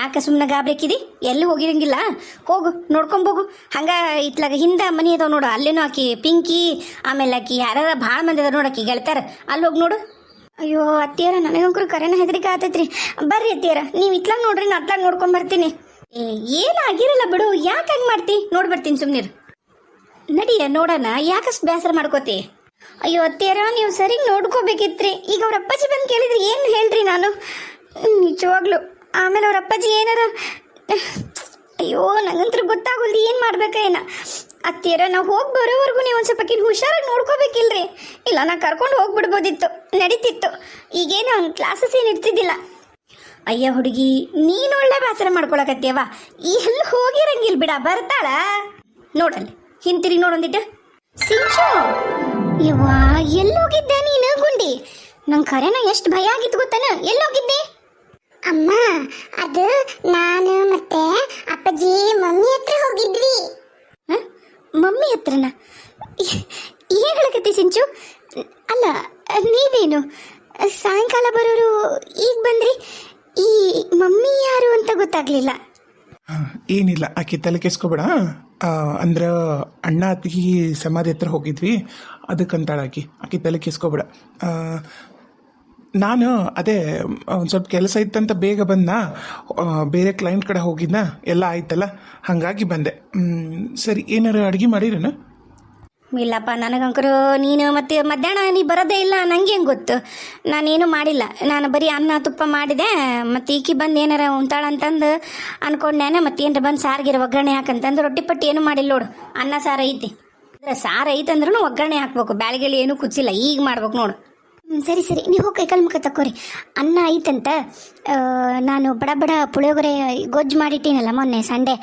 ಯಾಕೆ ಸುಮ್ಮನೆ ಗಾಬ್ರಿಕ್ಕಿದಿ? ಎಲ್ಲಿ ಹೋಗಿರಂಗಿಲ್ಲ, ಹೋಗು ನೋಡ್ಕೊಂಬೋಗು. ಹಂಗ ಇತ್ಲಾಗ ಹಿಂದ ಮನಿ ಅದಾವ ನೋಡು, ಅಲ್ಲೇನು ಆಕಿ ಪಿಂಕಿ, ಆಮೇಲೆ ಆಕಿ ಯಾರ ಭಾಳ ಮಂದಿ ಅದಾರ ನೋಡು, ಆಕಿ ಗೆಳತಾರ, ಅಲ್ಲಿ ಹೋಗಿ ನೋಡು. ಅಯ್ಯೋ ಅತ್ತಿಯರ, ನನಗಂಕರು ಕರೆನ ಹೆದರಿಕೆ ಆತೈತ್ರಿ. ಬರ್ರಿ ಅತ್ತಿಯರ, ನೀವು ಇತ್ಲಾಗ ನೋಡ್ರಿ, ನಾ ಅತ್ಲಾಗ ನೋಡ್ಕೊಂಡ್ ಬರ್ತೀನಿ. ಏನಾಗಿರಲ್ಲ ಬಿಡು, ಯಾಕೆ ಹಂಗೆ ಮಾಡ್ತಿ? ನೋಡಿ ಬರ್ತೀನಿ ಸುಮ್ನಿರು. ನಡಿಯ ನೋಡೋಣ, ಯಾಕಷ್ಟು ಬೇಸರ ಮಾಡ್ಕೋತಿ? ಅಯ್ಯೋ ಅತ್ತಿಯರ, ನೀವು ಸರಿಗೆ ನೋಡ್ಕೋಬೇಕಿತ್ರಿ. ಈಗ ಅವ್ರ ಅಪ್ಪಾಜಿ ಬಂದು ಕೇಳಿದ್ರಿ ಏನು ಹೇಳ್ರಿ ನಾನು? ನಿಜವಾಗ್ಲು ಆಮೇಲೆ ಅವ್ರ ಅಪ್ಪಾಜಿ ಏನಾರ, ಅಯ್ಯೋ ನಂಗಂತ್ರ ಗೊತ್ತಾಗಲ್ದು ಏನು ಮಾಡ್ಬೇಕ ಏನ. ಅತ್ತಿಯರ, ನಾವು ಹೋಗಿ ಬರೋವರೆಗೂ ನೀವು ಒಂದು ಸ್ವಲ್ಪ ಹುಷಾರಾಗಿ ನೋಡ್ಕೋಬೇಕಿಲ್ರಿ. ಇಲ್ಲ ನಾ ಕರ್ಕೊಂಡು ಹೋಗ್ಬಿಡ್ಬೋದಿತ್ತು, ನಡೀತಿತ್ತು. ಈಗೇನು ಅವ್ನ ಕ್ಲಾಸಸ್ ಏನು ಇರ್ತಿದ್ದಿಲ್ಲ. ಅಯ್ಯ ಹುಡುಗಿ, ನೀನು ಒಳ್ಳೆ ಬೇಸರ ಮಾಡ್ಕೊಳಕತ್ತೀಯವ. ಎಲ್ಲಿ ಹೋಗಿರಂಗಿಲ್ಲ ಬಿಡ, ಬರ್ತಾಳ ನೋಡಲ್ಲಿ, ಹಿಂತಿರುಗಿ ನೋಡೊಂದಿಟ್ಟು. ಸಿಂಚು, ಯವ್ವಾ ಎಲ್ಲೋಗಿದ್ದೆ ನೀನು ಗುಂಡಿ? ನಂಗೆ ಖರೇನ ಎಷ್ಟು ಭಯ ಆಗಿತ್ತು ಗೊತ್ತಾನ. ಎಲ್ಲೋಗಿದ್ದೆ? ಅಮ್ಮ, ಅದು ನಾನು ಮತ್ತೆ ಅಪ್ಪಾಜಿ ಮಮ್ಮಿ ಹತ್ರ ಹೋಗಿದ್ವಿ. ಮಮ್ಮಿ ಹತ್ರನ? ಏನು ಹೇಳಕತ್ತಿ ಸಿಂಚು? ಅಲ್ಲ, ನೀವೇನು ಸಾಯಂಕಾಲ ಬರೋರು ಈಗ ಬಂದ್ರಿ? ಈ ಮಮ್ಮಿ ಯಾರು ಅಂತ ಗೊತ್ತಾಗ್ಲಿಲ್ಲ. ಏನಿಲ್ಲ, ಆಕೆ ತಲೆ ಕೆಸ್ಕೊಬೇಡ. ಅಂದ್ರೆ ಅಣ್ಣ ಅತ್ತಿಗೆ ಸಮಾಧಿ ಹತ್ರ ಹೋಗಿದ್ವಿ, ಅದಕ್ಕಂತಾಳ ಆಕೆ ತಲೆ ಕೆಸ್ಕೊಬೇಡ. ನಾನು ಅದೇ ಒಂದು ಸ್ವಲ್ಪ ಕೆಲಸ ಇತ್ತಂತ ಬೇಗ ಬಂದ, ಬೇರೆ ಕ್ಲೈಂಟ್ ಕಡೆ ಹೋಗಿದ್ನ, ಎಲ್ಲ ಆಯ್ತಲ್ಲ, ಹಾಗಾಗಿ ಬಂದೆ. ಸರಿ, ಏನಾರು ಅಡುಗೆ ಮಾಡಿರೇನು? ಇಲ್ಲಪ್ಪ, ನನಗಂಕರು ನೀನು ಮತ್ತೆ ಮಧ್ಯಾಹ್ನ ನೀ ಬರೋದೇ ಇಲ್ಲ, ನಂಗೆ ಹೆಂಗೆ ಗೊತ್ತು? ನಾನೇನು ಮಾಡಿಲ್ಲ, ನಾನು ಬರೀ ಅನ್ನ ತುಪ್ಪ ಮಾಡಿದೆ. ಮತ್ತು ಈಕಿ ಬಂದು ಏನಾರ ಉಂಟಾಳಂತಂದು ಅನ್ಕೊಂಡೇನೆ. ಮತ್ತೆ ಏನಾರ ಬಂದು ಸಾರಿಗಿರೋ ಒಗ್ಗರಣೆ ಹಾಕಂತಂದು ರೊಟ್ಟಿ ಪಟ್ಟಿ ಏನೂ ಮಾಡಿಲ್ಲ ನೋಡು. ಅನ್ನ ಸಾರು ಐತಿ, ಅಂದ್ರೆ ಸಾರು ಐತೆ ಅಂದ್ರೂ ಒಗ್ಗರಣೆ ಹಾಕ್ಬೇಕು, ಬ್ಯಾಳಿಗೆಳಿ ಏನೂ ಕುಚ್ಚಿಲ್ಲ, ಈಗ ಮಾಡ್ಬೇಕು ನೋಡು. ಸರಿ ಸರಿ, ನೀವು ಹೋಗಿ ಕೈಕಾಲು ಮುಖ ತಕ್ಕೋರಿ. ಅನ್ನ ಐತಂತ ನಾನು ಬಡ ಬಡ ಪುಳಿಯೋಗರೆ ಗೊಜ್ಜು ಮಾಡಿಟ್ಟಿನಲ್ಲ ಮೊನ್ನೆ ಸಂಡೇ.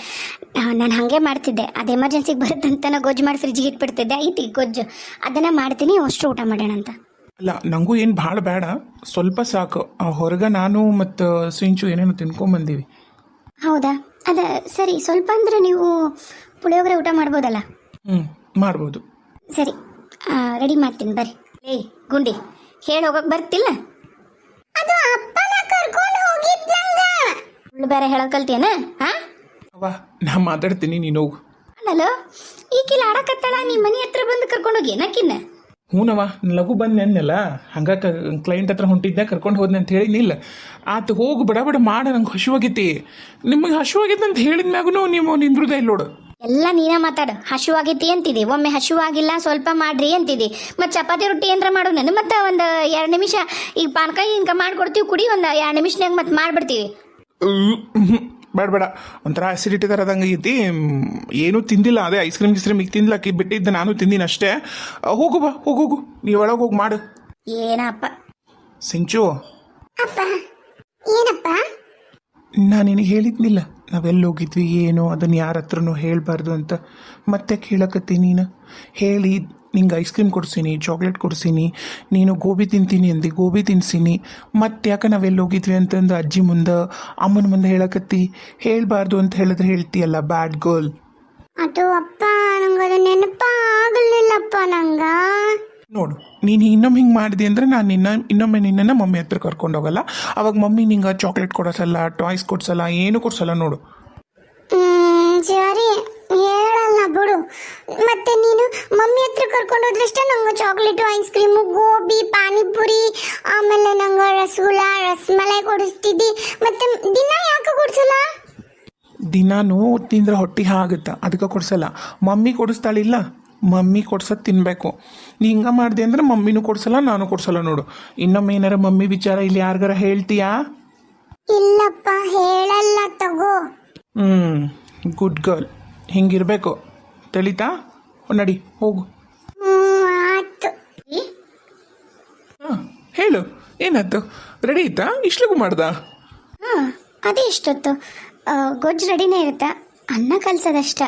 ನಾನು ಹಾಗೆ ಮಾಡ್ತಿದ್ದೆ, ಅದು ಎಮರ್ಜೆನ್ಸಿಗೆ ಬರುತ್ತಂತ ನಾ ಗೊಜ್ಜು ಮಾಡಿ ಫ್ರಿಜ್ಗೆ ಇಟ್ಬಿಡ್ತಿದ್ದೆ. ಐತಿ ಗೊಜ್ಜು, ಅದನ್ನು ಮಾಡ್ತೀನಿ, ಅಷ್ಟು ಊಟ ಮಾಡೋಣ ಅಂತ. ಅಲ್ಲ, ನನಗೂ ಏನು ಭಾಳ ಬೇಡ, ಸ್ವಲ್ಪ ಸಾಕು. ಹೊರಗೆ ನಾನು ಮತ್ತು ಸಿಂಚು ಏನೇನು ತಿನ್ಕೊಂಬಂದೀವಿ. ಹೌದಾ? ಅದ ಸರಿ, ಸ್ವಲ್ಪ ಅಂದರೆ ನೀವು ಪುಳಿಯೋಗರೆ ಊಟ ಮಾಡ್ಬೋದಲ್ಲ? ಮಾಡ್ಬೋದು. ಸರಿ, ರೆಡಿ ಮಾಡ್ತೀನಿ ಬರ್ರಿ. ಏಯ್ ಗುಂಡಿ, ಹೇಳಿ ಹೋಗಕ್ಕೆ ಬರ್ತಿಲ್ಲ? ಅದು ಅಪ್ಪನ ಕರ್ಕೊಂಡು ಹೋಗಿದ್ದಂಗ. ಸುಳ್ಳು ಬೇರೆ ಹೇಳಕ್ ಕಲ್ತೇನ? ಹಾಂ ಅವ್ವ, ನಾ ಮಾತಾಡ್ತೀನಿ, ನೀನು ಹೋಗು. ಅಲ್ಲೋ, ಈಕಿಲ್ಲ ಆಡಕತ್ತಾಳ, ನಿಮ್ಮ ಮನೆ ಹತ್ರ ಬಂದು ಕರ್ಕೊಂಡೋಗಿ ಏನಕ್ಕಿನ್ನ? ಹೂನವ್ವ, ಲಘು ಬಂದು ನೆನ್ನಲ್ಲ, ಹಂಗ ಕ್ಲೈಂಟ್ ಹತ್ರ ಹೊಂಟಿದ್ದೆ, ಕರ್ಕೊಂಡು ಹೋದ್ನೆ ಅಂತ ಹೇಳಿನಿಲ್ಲ. ಆತು, ಹೋಗು ಬಡ ಬಡ ಮಾಡ, ನಂಗೆ ಹಶುವಾಗೈತಿ. ನಿಮಗೆ ಹಶುವಾಗೈತೆ ಅಂತ ಹೇಳಿದ ಮ್ಯಾಗೂ ನೀವು ನಿಂದ್ರುದೇ ಇಲ್ಲ ನೋಡು. ಎಲ್ಲ ನೀನೇ ಮಾತಾಡು. ಹಶುವಾಗೈತಿ ಅಂತಿದೆ, ಒಮ್ಮೆ ಹಶುವಾಗಿಲ್ಲ ಸ್ವಲ್ಪ ಮಾಡ್ರಿ ಅಂತಿದೆ. ಮತ್ತು ಚಪಾತಿ ರೊಟ್ಟಿ ಏನಾರ ಮಾಡು ನಾನು, ಮತ್ತು ಒಂದು 2 ನಿಮಿಷ ಈಗ ಪಾನಕಾಯಿ ಹಿಂಗೆ ಮಾಡ್ಕೊಡ್ತೀವಿ, ಕುಡಿ, ಒಂದು 2 ನಿಮಿಷನಾಗ ಮತ್ತೆ ಮಾಡಿಬಿಡ್ತೀವಿ. ಬೇಡ ಬೇಡ, ಒಂಥರ ಅಸಿಡಿಟಿ ಥರ ಅದಂಗೆ ಐತಿ. ಏನೂ ತಿಂದಿಲ್ಲ, ಅದೇ ಐಸ್ ಕ್ರೀಮ್ ಈಗ ತಿಂದಿಲ್ಲ, ಬಿಟ್ಟಿದ್ದೆ, ನಾನು ತಿಂದಿನಿ ಅಷ್ಟೇ. ಹೋಗು ಬಾ, ಹೋಗು, ನೀವು ಒಳಗೆ ಹೋಗಿ ಮಾಡು. ಏನಪ್ಪ ಸಿಂಚು? ಅಪ್ಪ. ಏನಪ್ಪ? ನಾನು ನಿನಗೆ ಹೇಳಿದ್ನಿಲ್ಲ ನಾವೆಲ್ಲಿ ಹೋಗಿದ್ವಿ ಏನು, ಅದನ್ನು ಯಾರ ಹತ್ರನೂ ಹೇಳಬಾರ್ದು ಅಂತ. ಮತ್ತೆ ಕೇಳಕತ್ತಿ ನೀನು. ಹೇಳಿ ನಿಂಗೆ ಐಸ್ ಕ್ರೀಮ್ ಕೊಡ್ಸೀನಿ, ಚಾಕ್ಲೇಟ್ ಕೊಡ್ಸೀನಿ, ನೀನು ಗೋಬಿ ತಿಂತೀನಿ ಅಂದು ಗೋಬಿ ತಿನ್ಸೀನಿ. ಮತ್ತೆ ಯಾಕೆ ನಾವೆಲ್ಲಿ ಹೋಗಿದ್ವಿ ಅಂತಂದು ಅಜ್ಜಿ ಮುಂದೆ ಅಮ್ಮನ ಮುಂದೆ ಹೇಳಕತ್ತಿ. ಹೇಳಬಾರ್ದು ಅಂತ ಹೇಳಿದ್ರೆ ಹೇಳ್ತೀಯಲ್ಲ, ಬ್ಯಾಡ್ ಗರ್ಲ್. ಅದು ಅಪ್ಪ, ನಂಗದು ನೆನಪಾಗಲಿಲ್ಲಪ್ಪ ನಂಗೆ. ನೋಡು, ನೀನು ಇನ್ನೊಮ್ಮೆ ಹಿಂಗೆ ಮಾಡಿದೆ ಅಂದರೆ ನಾನು ಇನ್ನೊಮ್ಮೆ ನಿನ್ನನ್ನು ಮಮ್ಮಿ ಹತ್ರ ಕರ್ಕೊಂಡು ಹೋಗಲ್ಲ. ಅವಾಗ ಮಮ್ಮಿ ನಿಂಗೆ ಚಾಕ್ಲೇಟ್ ಕೊಡಿಸಲ್ಲ, ಟಾಯ್ಸ್ ಕೊಡ್ಸಲ್ಲ, ಏನೂ ಕೊಡ್ಸಲ್ಲ ನೋಡು. ಸರಿ, ಹೇಳಲ್ಲ ಬಿಡು. ಮತ್ತೆ ನೀನು ಮಮ್ಮಿ ಹತ್ರ ಕರ್ಕೊಂಡು ಹೋದ್ರಷ್ಟೇ ನಂಗೆ chocolate, ice cream, gobi, panipuri, ಆಮೇಲೆ ನಂಗೆ ರಸಗುಲ್ಲ, ರಸಮಲೈ ಕೊಡಿಸ್ತಿದ್ದಿ. ಮತ್ತೆ ದಿನ ಯಾಕೆ ಕೊಡ್ಸಲ್ಲ? ದಿನಾನು ತಿಂದ್ರೆ ಹೊಟ್ಟೆ ಆಗುತ್ತೆ, ಅದಕ್ಕೆ ಕೊಡ್ಸಲ್ಲ. ಮಮ್ಮಿ ಕೊಡಿಸ್ತಾಳಿಲ್ಲ, ಮಮ್ಮಿ ಕೊಡ್ಸೋದು ತಿನ್ನಬೇಕು. ನೀ ಹಿಂಗೆ ಮಾಡಿದೆ ಅಂದ್ರೆ ಮಮ್ಮಿನೂ ಕೊಡ್ಸಲ್ಲ, ನಾನು ಕೊಡ್ಸಲ್ಲ ನೋಡು. ಇನ್ನೊಮ್ಮೆ ಏನಾರ ಮಮ್ಮಿ ವಿಚಾರ ಇಲ್ಲಿ ಯಾರಿಗಾರ ಹೇಳ್ತೀಯಾ? ಇಲ್ಲಪ್ಪ, ಹೇಳಲ್ಲ ತಗೋ. ಗುಡ್ ಗರ್ಲ್, ಹಿಂಗಿರ್ಬೇಕು, ತಿಳಿತಾ? ನಡಿ ಹೋಗು. ಆಯ್ತು. ಹಾಂ, ಹೇಳು, ಏನಾಯ್ತು? ರೆಡಿ ಆಯ್ತಾ? ಇಷ್ಟಲಿಗೂ ಮಾಡ್ದ? ಹಾಂ, ಅದೇ ಇಷ್ಟೊತ್ತು ಗೊಜ್ಜು ರೆಡಿನೇ ಇರುತ್ತೆ, ಅನ್ನ ಕಲಸೋದಷ್ಟ.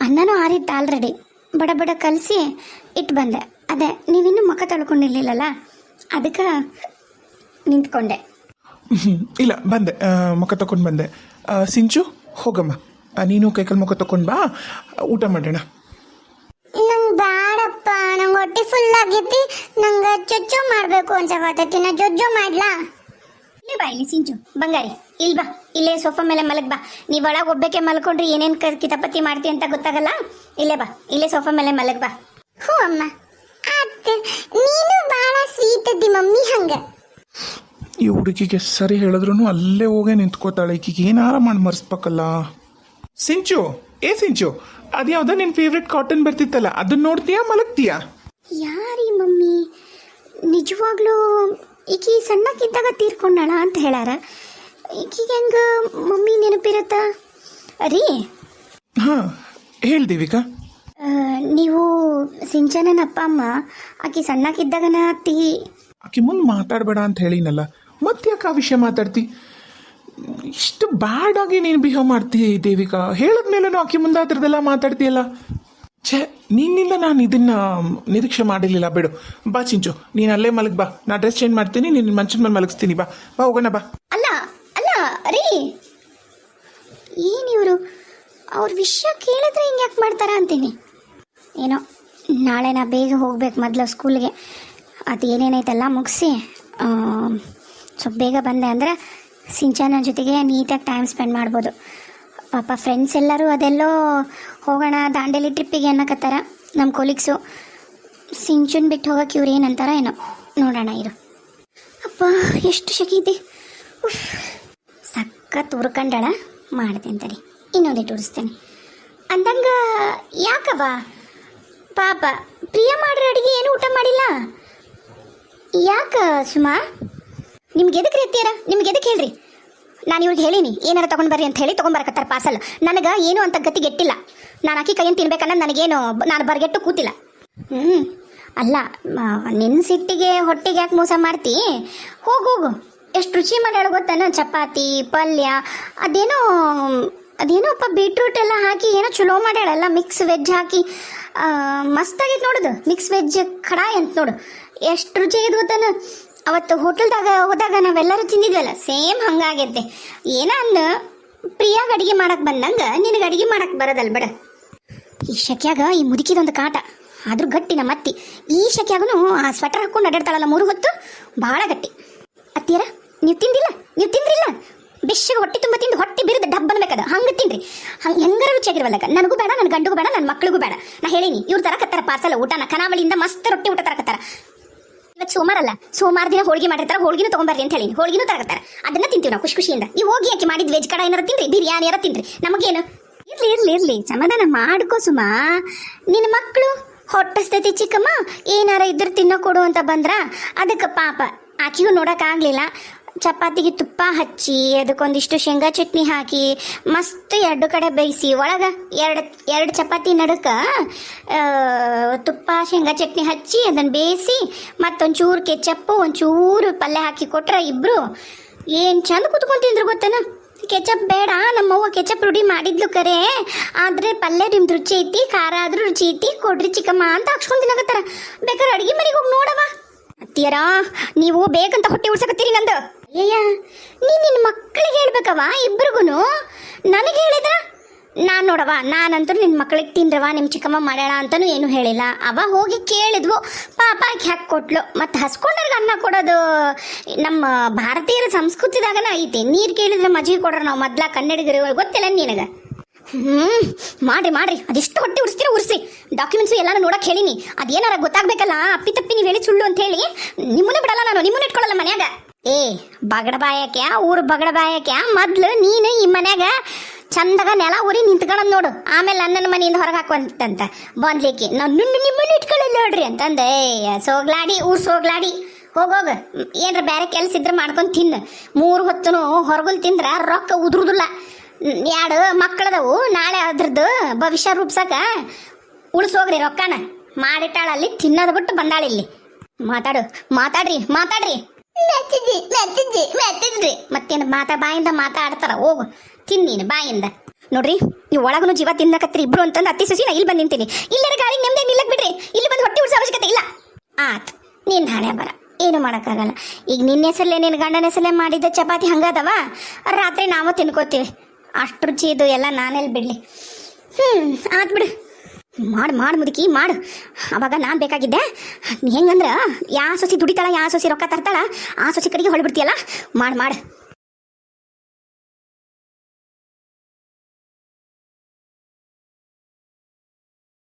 ಅನ್ನನೂ ಆರಿತ್ತು ಆಲ್ರೆಡಿ, ಬಡ ಬಡ ಕಲಸಿ ಇಟ್ಟು ಬಂದೆ. ಅದೇ ನೀವಿನ್ನೂ ಮುಖ ತೊಳ್ಕೊಂಡಿರ್ಲಿಲ್ಲಲ್ಲ, ಅದಕ್ಕೆ ನಿಂತ್ಕೊಂಡೆ. ಇಲ್ಲ, ಬಂದೆ, ಮುಖ ತಗೊಂಡು ಬಂದೆ. ಸಿಂಚು, ಹೋಗಮ್ಮ, ನೀನು ಕೈಕಲ್ ಮುಖ ತಗೊಂಡು ಬಾ, ಊಟ ಮಾಡೋಣ. ನಂಗೆ ಬೇಡಪ್ಪ, ನಂಗೆ ಹೊಟ್ಟೆ ಫುಲ್ ಆಗೈತಿ. ನಂಗೆ ಚೊಚ್ಚೋ ಮಾಡಬೇಕು ಅನ್ಸಕತ್ತೈತಿ. ನಾ ಜೊಜ್ಜೋ ಮಾಡ್ಲಾ? ಇಲ್ಲೇ ಬಾ ಇಲ್ಲಿ ಸಿಂಚು ಬಂಗಾರಿ ಇಲ್ಲಿ ಬಾ ಇಲ್ಲೇ ಸೋಫಾ ಮೇಲೆ ಮಲಗ್ ಬಾ ನೀವು ಒಳಗೆ ಒಬ್ಬಕ್ಕೆ ಮಲ್ಕೊಂಡ್ರೆ ಏನೇನು ಕಿತಾಪತಿ ಮಾಡ್ತಿ ಅಂತ ಗೊತ್ತಾಗಲ್ಲ. ಇಲ್ಲೇ ಬಾ ಇಲ್ಲೇ ಸೋಫಾ ಮೇಲೆ ಮಲಗ್ ಬಾ. ಹ್ಞೂ ಅಮ್ಮ ಅತ್ತೆ ನೀನು ಭಾಳ ಸ್ವೀಟ್ ಅದ್ದಿ ಮಮ್ಮಿ ಹಂಗ. ಈ ಹುಡುಗಿಗೆ ಸರಿ ಹೇಳಿದ್ರು ಅಲ್ಲೇ ಹೋಗೇ ನಿಂತ್ಕೋತಾಳೆ. ಈಕಿಗೆ ಏನಾರ ಮಾಡಿ ಮರ್ಸ್ಬೇಕಲ್ಲ. ಸಿಂಚು ಸಿಂಚು ಅದ್ಯಾವ್ದ ನಿನ್ನ ಫೇವ್ರೆಟ್ ಕಾಟನ್ ಬರ್ತಿತ್ತಲ್ಲ ಅದನ್ನ ನೋಡ್ತೀಯಾ ಮಲಗ್ತೀಯಾ? ಯಾರೀ ಮಮ್ಮಿ ನಿಜವಾಗ್ಲೂ ಈಕಿ ಸಣ್ಣಕ್ಕಿದ್ದಾಗ ತೀರ್ಕೊಂಡಾಳ ಅಂತ ಹೇಳ್ಯಾರ. ಈಕಿಗೆ ಹೆಂಗ ಮಮ್ಮಿ ನೆನಪಿರತ್ತ ರೀ? ಹಾಂ ಹೇಳಿ ದೇವಿಕಾ. ನೀವು ಸಿಂಚನನ ಅಪ್ಪ ಅಮ್ಮ ಆಕಿ ಸಣ್ಣಕ್ಕಿದ್ದಾಗನ ಆಕೆ ಮುಂದೆ ಮಾತಾಡಬೇಡ ಅಂತ ಹೇಳಿನಲ್ಲ, ಮತ್ತೆ ಯಾಕೆ ಆ ವಿಷಯ ಮಾತಾಡ್ತಿ? ಇಷ್ಟು ಬ್ಯಾಡ್ ಆಗಿ ನೀನು ಬಿಹೇವ್ ಮಾಡ್ತೀಯ ದೇವಿಕಾ. ಹೇಳಿದ್ಮೇಲೂ ಆಕೆ ಮುಂದೆ ಆ ಥರದ್ದೆಲ್ಲ ಮಾತಾಡ್ತೀಯಲ್ಲ. ಛೇ, ನಿನ್ನಿಂದ ನಾನು ಇದನ್ನ ನಿರೀಕ್ಷೆ ಮಾಡಿರಲಿಲ್ಲ. ಬಿಡು ಬಾ ಚಿಂಚು, ನೀನು ಅಲ್ಲೇ ಮಲಗ್ ಬಾ. ನಾ ಡ್ರೆಸ್ ಚೇಂಜ್ ಮಾಡ್ತೀನಿ, ನೀನು ಮಂಚದ ಮೇಲೆ ಮಲಗಿಸ್ತೀನಿ. ಬಾ ಬಾ ಹೋಗೋಣ ಬಾ. ಅಲ್ಲ ಅಲ್ಲ ರೀ, ಏನಿವರು ಅವ್ರ ವಿಷಯ ಕೇಳಿದ್ರೆ ಹಿಂಗೆ ಯಾಕೆ ಮಾಡ್ತಾರ ಅಂತೀನಿ. ಏನೋ ನಾಳೆ ನಾ ಬೇಗ ಹೋಗ್ಬೇಕು ಮೊದಲು ಸ್ಕೂಲ್ಗೆ. ಅದು ಏನೇನೈತಲ್ಲ ಮುಗಿಸಿ ಸ್ವಲ್ಪ ಬೇಗ ಬಂದೆ ಅಂದರೆ ಸಿಂಚನ ಜೊತೆಗೆ ನೀಟಾಗಿ ಟೈಮ್ ಸ್ಪೆಂಡ್ ಮಾಡ್ಬೋದು. ಪಾಪ ಫ್ರೆಂಡ್ಸ್ ಎಲ್ಲರೂ ಅದೆಲ್ಲೋ ಹೋಗೋಣ ದಾಂಡೇಲಿ ಟ್ರಿಪ್ಪಿಗೆ ಅನ್ನಕತ್ತಾರ ನಮ್ಮ ಕೊಲೀಗ್ಸು. ಸಿಂಚುನ್ ಬಿಟ್ಟು ಹೋಗೋಕೆ ಇವ್ರು ಏನಂತಾರ ಏನೋ, ನೋಡೋಣ ಇರು. ಅಪ್ಪ ಎಷ್ಟು ಶೆಕೆ ಇದೆ, ಸಖತ್ ಉರ್ಕಂಡಳ. ಮಾಡ್ತೇನೆ ತಡಿ, ಇನ್ನೊಂದಿಟ್ಟು ಉಡಿಸ್ತೇನೆ ಅಂದಂಗ. ಯಾಕವ್ವ ಪಾಪ ಪ್ರಿಯ ಮಾಡ್ರ ಅಡುಗೆ ಏನು ಊಟ ಮಾಡಿಲ್ಲ ಯಾಕ ಸುಮಾ? ನಿಮ್ಗೆ ಎದಕ್ಕೆ ರೀತಿಯಾರ? ನಿಮ್ಗೆ ಎದಕ್ಕೆ ಹೇಳ್ರಿ? ನಾನು ಇವ್ರಿಗೆ ಹೇಳೀನಿ ಏನಾರ ತೊಗೊಂಡು ಬರ್ರಿ ಅಂತ ಹೇಳಿ ತೊಗೊಂಬರಕತ್ತಾರ ಪಾರ್ಸಲ್. ನನಗೆ ಏನು ಅಂತ ಗತಿ ಗೆಟ್ಟಿಲ್ಲ. ನಾನು ಅಕ್ಕಿ ಕೈಯನ್ನು ತಿನ್ಬೇಕನ್ನ ನನಗೇನು, ನಾನು ಬರ್ಗೆಟ್ಟು ಕೂತಿಲ್ಲ. ಅಲ್ಲ ನಿನ್ನ ಸಿಟ್ಟಿಗೆ ಹೊಟ್ಟೆಗೆ ಯಾಕೆ ಮೋಸ ಮಾಡ್ತಿ? ಹೋಗು ಎಷ್ಟು ರುಚಿ ಮಾಡ್ಯಾಳ ಗೊತ್ತಾನ? ಚಪಾತಿ ಪಲ್ಯ ಅದೇನೋಪ್ಪ ಬೀಟ್ರೂಟ್ ಎಲ್ಲ ಹಾಕಿ ಏನೋ ಚಲೋ ಮಾಡ್ಯಾಳಲ್ಲ, ಮಿಕ್ಸ್ ವೆಜ್ ಹಾಕಿ ಮಸ್ತಾಗೈತೆ ನೋಡುದು. ಮಿಕ್ಸ್ ವೆಜ್ ಕಡಾಯಿ ಅಂತ ನೋಡು, ಎಷ್ಟು ರುಚಿ ಆಗೈತೆ ಗೊತ್ತಾನ? ಅವತ್ತು ಹೋಟೆಲ್ದಾಗ ಹೋದಾಗ ನಾವೆಲ್ಲರೂ ತಿಂದಿದ್ವಲ್ಲ, ಸೇಮ್ ಹಂಗಾಗೈತೆ. ಏನ ಪ್ರಿಯಾಗ ಅಡುಗೆ ಮಾಡಕ್ಕೆ ಬಂದಂಗೆ ನಿನಗೆ ಅಡುಗೆ ಮಾಡಕ್ಕೆ ಬರೋದಲ್ಲ ಬಿಡ. ಈ ಶಕ್ಯಾಗ ಈ ಮುದುಕಿದೊಂದು ಕಾಟ, ಆದ್ರೂ ಗಟ್ಟಿ ನಮ್ಮ ಅತ್ತಿ. ಈ ಶಕ್ಯಾಗೂ ಆ ಸ್ವೆಟರ್ ಹಾಕ್ಕೊಂಡು ಅಡ್ಡಾಡ್ತಾಳಲ್ಲ 3 ಹೊತ್ತು, ಭಾಳ ಗಟ್ಟಿ. ಅತ್ತಿಯರ ನೀವು ತಿಂದ್ರಿಲ್ಲ? ಬಿಶ್ಶಿಗೆ ಹೊಟ್ಟೆ ತುಂಬ ತಿಂದು ಹೊಟ್ಟೆ ಬಿರಿದು ಡಬ್ಬ ಅನ್ಬೇಕದ, ಹಂಗೆ ತಿನ್ರಿ. ಹಂಗೆ ಹೆಂಗಾರ ರುಚಿಯಾಗಿರ್ವಲ್ಲ. ನನಗೂ ಬೇಡ, ನನ್ನ ಗಂಡಿಗೂ ಬೇಡ, ನನ್ನ ಮಕ್ಳಿಗೂ ಬೇಡ. ನಾ ಹೇಳೀನಿ ಇವ್ರು ತರಕತ್ತಾರ ಪಾರ್ಸಲ್ ಊಟನ, ಖನಾವಳಿಯಿಂದ ಮಸ್ತ್ ರೊಟ್ಟಿ ಊಟ ತರಕತ್ತಾರ. ಇವತ್ತು ಸೋಮವಾರ ಅಲ್ಲ, ಸೋಮವಾರ ದಿನ ಹೋಳಿಗೆ ಮಾಡಿರ್ತಾರ, ಹೋಳಿಗೆನೂ ತೊಗೊಂಬರ್ರಿ ಅಂತ ಹೇಳೀನಿ. ಹೋಳಿಗೆನೂ ತರಕತ್ತಾರ, ಅದನ್ನ ತಿಂತೀವಿ ನಾವು ಖುಷಿಯಿಂದ. ನೀವು ಹೋಗಿ ಆಕೆ ಮಾಡಿದ ವೆಜ್ ಕಡ ಏನಾರ ತಿನ್ರಿ, ಬಿರಿಯಾನಿ ಯಾರ ತಿನ್ರಿ, ನಮಗೇನು. ಇರ್ಲಿ ಸಮಾಧಾನ ಮಾಡ್ಕೋ ಸುಮಾ. ನಿನ್ನ ಮಕ್ಕಳು ಹೊಟ್ಟಸ್ತೈತಿ ಚಿಕ್ಕಮ್ಮ, ಏನಾರ ಇದ್ರ ತಿನ್ನೋ ಕೊಡು ಅಂತ ಬಂದ್ರ ಅದಕ್ಕೆ ಪಾಪ ಆಕಿಗೂ ನೋಡೋಕ್ಕಾಗಲಿಲ್ಲ. ಚಪಾತಿಗೆ ತುಪ್ಪ ಹಚ್ಚಿ ಅದಕ್ಕೊಂದಿಷ್ಟು ಶೇಂಗಾ ಚಟ್ನಿ ಹಾಕಿ ಮಸ್ತ್ 2 ಕಡೆ ಬೇಯಿಸಿ, ಒಳಗೆ ಎರಡು ಚಪಾತಿ ನಡುಕ ತುಪ್ಪ ಶೇಂಗಾ ಚಟ್ನಿ ಹಚ್ಚಿ ಅದನ್ನು ಬೇಯಿಸಿ ಮತ್ತೊಂಚೂರು ಕೆಚಪ್ಪು ಒಂಚೂರು ಪಲ್ಯ ಹಾಕಿ ಕೊಟ್ರೆ ಇಬ್ಬರು ಏನು ಚಂದ ಕುತ್ಕೊಂಡು ತಿಂದ್ರು ಗೊತ್ತೇನ? ಕೆಚಪ್ ಬೇಡ, ನಮ್ಮವ್ವ ಕೆಚಪ್ ರೂಢಿ ಮಾಡಿದ್ಲು ಕರೆ, ಆದರೆ ಪಲ್ಯ ನಿಮ್ದು ರುಚಿ ಐತಿ, ಖಾರ ಆದ್ರೂ ರುಚಿ ಐತಿ, ಕೊಡ್ರಿ ಚಿಕ್ಕಮ್ಮ ಅಂತ ಹಾಕ್ಸ್ಕೊಂಡು ತಿನ್ನಕತ್ತಾರ. ಬೇಕಾದ್ರೆ ಅಡುಗೆ ಮನೆಗೆ ಹೋಗಿ ನೋಡವ. ಅತ್ತಿಯರ ನೀವು ಬೇಕಂತ ಹೊಟ್ಟೆ ಉಡ್ಸಕತ್ತೀರಿ ನಂದು. ಅಯ್ಯ ನಿನ್ನ ಮಕ್ಕಳಿಗೆ ಹೇಳ್ಬೇಕವ ಇಬ್ರಿಗೂ, ನನಗೆ ಹೇಳಿದ್ರ ನಾನು ನೋಡವ, ನಾನಂತೂ ನಿನ್ನ ಮಕ್ಕಳಿಗೆ ತಿನ್ರವ ನಿಮ್ಮ ಚಿಕ್ಕಮ್ಮ ಮಾಡ್ಯಾಳ ಅಂತಲೂ ಏನು ಹೇಳಿಲ್ಲ. ಅವ ಹೋಗಿ ಕೇಳಿದ್ವು, ಪಾಪ ಆಕೆ ಹಾಕಿ ಕೊಟ್ಲು. ಮತ್ತು ಹಸ್ಕೊಂಡವ್ರಿಗೆ ಅನ್ನ ಕೊಡೋದು ನಮ್ಮ ಭಾರತೀಯರ ಸಂಸ್ಕೃತಿದಾಗನ ಐತಿ. ನೀರು ಕೇಳಿದ್ರೆ ಮಜ್ಜಿಗೆ ಕೊಡ್ರ ನಾವು ಮೊದ್ಲ ಕನ್ನಡಿಗರು, ಗೊತ್ತಿಲ್ಲ ನಿನಗೆ? ಮಾಡ್ರಿ ಅದೆಷ್ಟು ಹೊಟ್ಟೆ ಉಡಿಸ್ತೀರ ಉರ್ಸಿ. ಡಾಕ್ಯುಮೆಂಟ್ಸು ಎಲ್ಲಾನು ನೋಡಕ್ಕೆ ಹೇಳಿನಿ, ಅದೇನಾರ ಗೊತ್ತಾಗ್ಬೇಕಲ್ಲ. ಅಪ್ಪಿ ತಪ್ಪಿ ನೀವು ಹೇಳಿ ಸುಳ್ಳು ಅಂತ ಹೇಳಿ ನಿಮ್ಮನ್ನ ಬಿಡಲ್ಲ ನಾನು, ನಿಮ್ಮನ್ನ ಇಟ್ಕೊಳ್ಳಲ್ಲ ಮನ್ಯಾಗ. ಬಗಡ ಬಾಯಕ್ಯಾ ಊರು ಬಗಡ ಬಾಯಕ್ಯಾ, ಮೊದ್ಲು ನೀನು ಈ ಮನ್ಯಾಗ ಚಂದಾಗ ನೆಲ ಊರಿ ನಿಂತ್ಕೊಳ್ಳೋದು ನೋಡು, ಆಮೇಲೆ ನನ್ನ ಮನೆಯಿಂದ ಹೊರಗೆ ಹಾಕುವಂತಂತ ಬಂದ್ಲಿಕ್ಕೆ ನಾನು ನಿಮ್ಮನ್ನ ಇಟ್ಕೊಳ್ಳಲ್ಲ ನೋಡ್ರಿ ಅಂತಂದೆ. ಸೋಗ್ಲಾಡಿ ಊರು ಸೋಗ್ಲಾಡಿ, ಹೋಗೋಗ ಏನ್ರ ಬೇರೆ ಕೆಲಸ ಇದ್ರೆ ಮಾಡ್ಕೊಂಡು ತಿನ್ನು. 3 ಹೊತ್ತು ಹೊರಗಲ್ ತಿಂದ್ರೆ ರೊಕ್ಕ ಉದುರುದಿಲ್ಲ. 2 ಮಕ್ಕಳದವು, ನಾಳೆ ಅದ್ರದ್ದು ಭವಿಷ್ಯ ರೂಪ್ಸಕ ಉಳಿಸೋಗ್ರಿ ರೊಕ್ಕನ. ಮಾಡಿಟ್ಟಾಳಲ್ಲಿ ತಿನ್ನೋದು ಬಿಟ್ಟು ಬಂದಾಳಿಲ್ಲಿ. ಮಾತಾಡ್ರಿ ಮತ್ತೇನು ಬಾಯಿಂದ ಮಾತಾಡ್ತಾರ. ಹೋಗು ತಿನ್ನೀನು ಬಾಯಿಂದ. ನೋಡ್ರಿ ನೀವು ಒಳಗೂ ಜೀವ ತಿನ್ನಕತ್ರಿ ಇಬ್ರು ಅಂತಂದು ಅತ್ತಿ ಸಸಿ ನಾ ಇಲ್ಲಿ ಬಂದು ನಿಂತೀನಿ. ಇಲ್ಲರ ಗಾಳಿಗೆ ನೆಮ್ಮದಿ ನಿಲ್ಲಕ್ ಬಿಡ್ರಿ, ಇಲ್ಲಿ ಬಂದು ಹೊಟ್ಟೆ ಉಡ್ಸೋ ಅವಶ್ಯಕತೆ ಇಲ್ಲ. ಆತ್ ನಿನ್ನ ಹಣೆ ಬರ, ಏನು ಮಾಡೋಕ್ಕಾಗಲ್ಲ. ಈಗ ನಿನ್ನ ಹೆಸರಲ್ಲೇ ನಿನ್ನ ಗಂಡನ ಹೆಸರಲ್ಲೇ ಮಾಡಿದ್ದ ಚಪಾತಿ ಹಂಗದವ, ರಾತ್ರಿ ನಾವು ತಿನ್ಕೋತೀವಿ. ಅಷ್ಟು ರುಚಿ ಇದು ಎಲ್ಲ ನಾನೆಲ್ಲಿ ಬಿಡ್ಲಿ. ಆತ್ ಬಿಡು. ಮಾಡು ಮುದುಕಿ ಮಾಡು. ಅವಾಗ ನಾನು ಬೇಕಾಗಿದ್ದೆ. ಹೆಂಗಂದ್ರೆ ಯಾ ಸೊಸಿ ದುಡಿತಾಳ, ಯಾ ಸೊಸಿ ರೊಕ್ಕ ತರ್ತಾಳ, ಆ ಸೊಸಿ ಕಡೆಗೆ ಹೊಳ್ಬಿಡ್ತೀಯಲ್ಲ. ಮಾಡು